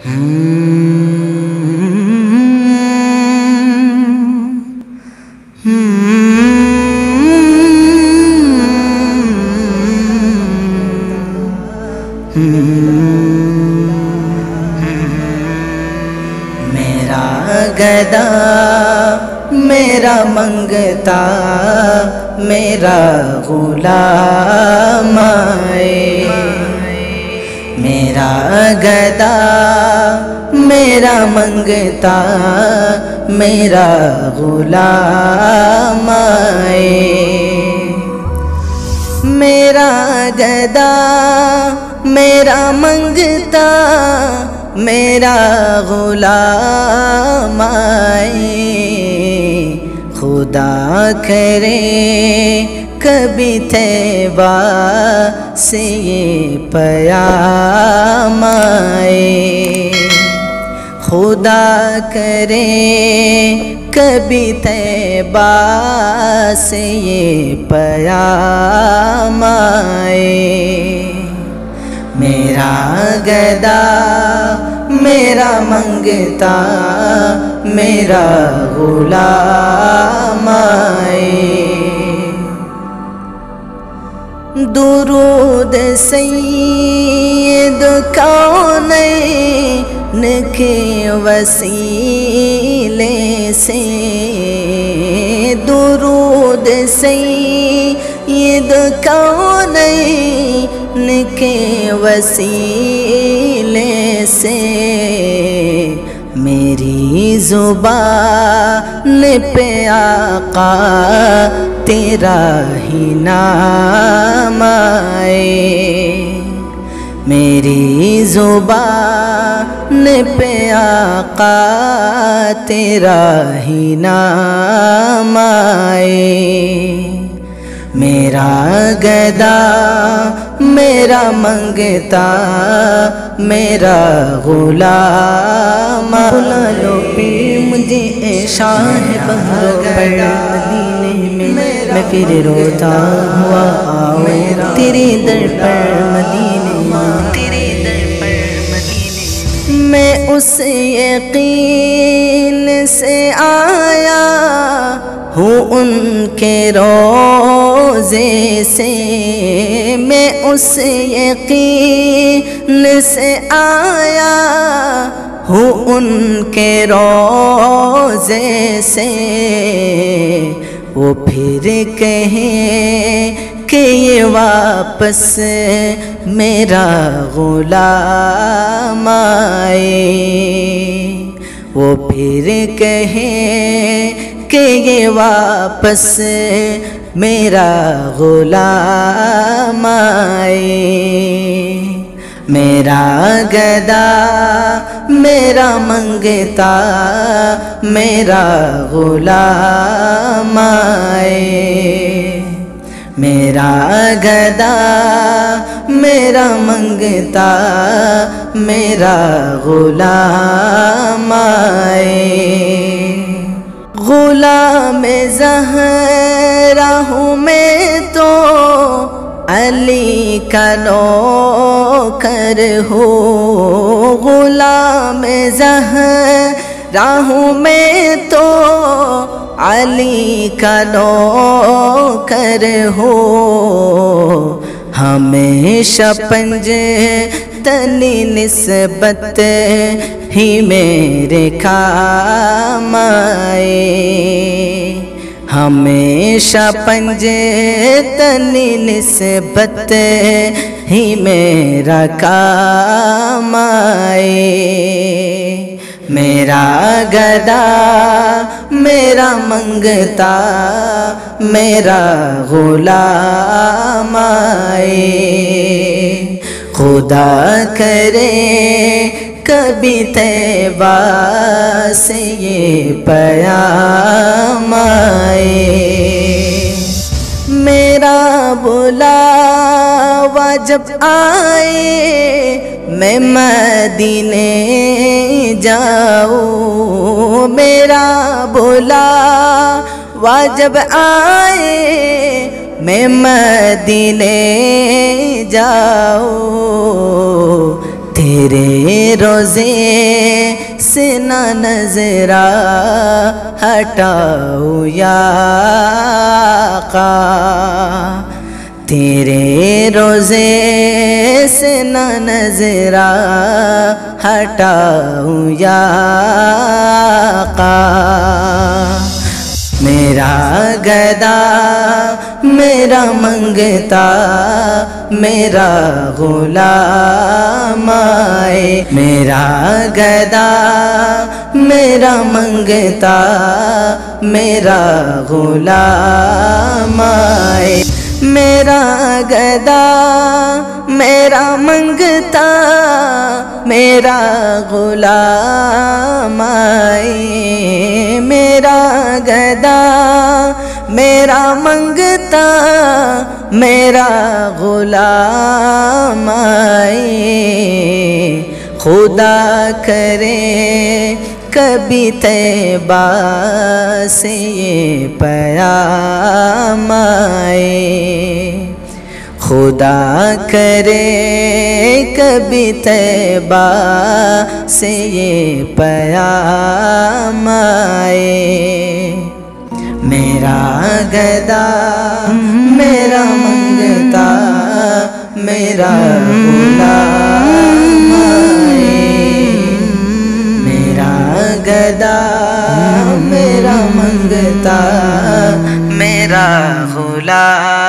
میرا گدا میرا منگتا میرا غلام آئے، میرا گدا میرا منگتا میرا غلام آئے، میرا گدا میرا منگتا میرا غلام آئے، خدا کرے کبھی طیبہ سے یہ پیام آئے، خدا کرے کبھی طیبہ سے یہ پیام آئے، میرا گدا میرا منگتا میرا غلام آئے، درود سید کونین کے وسیلے سے، درود سید کونین کے وسیلے سے، میری زبان پہ آقا تیرا ہی نام آئے، میری زبان پہ آقا تیرا ہی نام آئے، میرا گدا میرا منگتا میرا غلام، بلا لو پیر مجھے اے شاہ بہرو پر مدینے میں پھر روتا ہوا آؤں تیرے در پر مدینے میں، میں اس یقین سے آیا ہوں ان کے روضے سے، میں اس یقین سے آیا ہوں ان کے روضے سے، وہ پھر کہیں کہ یہ واپس میرا غلام آئے، وہ پھر کہیں کہ یہ واپس میرا غلام آئے، میرا گدا میرا منگتا میرا غلام آئے، میرا گدا میرا منگتا میرا غلام آئے، غلام زہرا ہوں میں تو علی کا نوکر ہوں، غلام زہرا ہوں میں تو علی کا نوکر ہوں، ہمیشہ پنجتنی نسبت ہی میرے کام آئے، ہمیشہ پنجتنی نسبت ہی میرا کام آئے، میرا گدا میرا منگتا میرا غلام آئے، خدا کرے کبھی طیبہ سے یہ پیام آئے، میرا بلاوا جب آئے میں مدینے جاؤں، میرا بلاوا جب آئے میں مدینے جاؤں، تیرے روزے سے نہ نظرہ ہٹاؤ یا آقا، تیرے روزے سے نہ نظرہ ہٹاؤ یا آقا۔ میرا گدا میرا منگتا میرا غلام آئے، میرا گدا میرا منگتا میرا غلام آئے، میرا گدا میرا منگتا میرا غلام آئے، میرا گدا میرا منگتا میرا غلام آئے۔ خدا کرے کبھی طیبہ سے یہ پیام آئے، خدا کرے کبھی طیبہ سے یہ پیام آئے۔ میرا گدا میرا منگتا میرا غلام آئے، میرا گدا میرا منگتا میرا غلام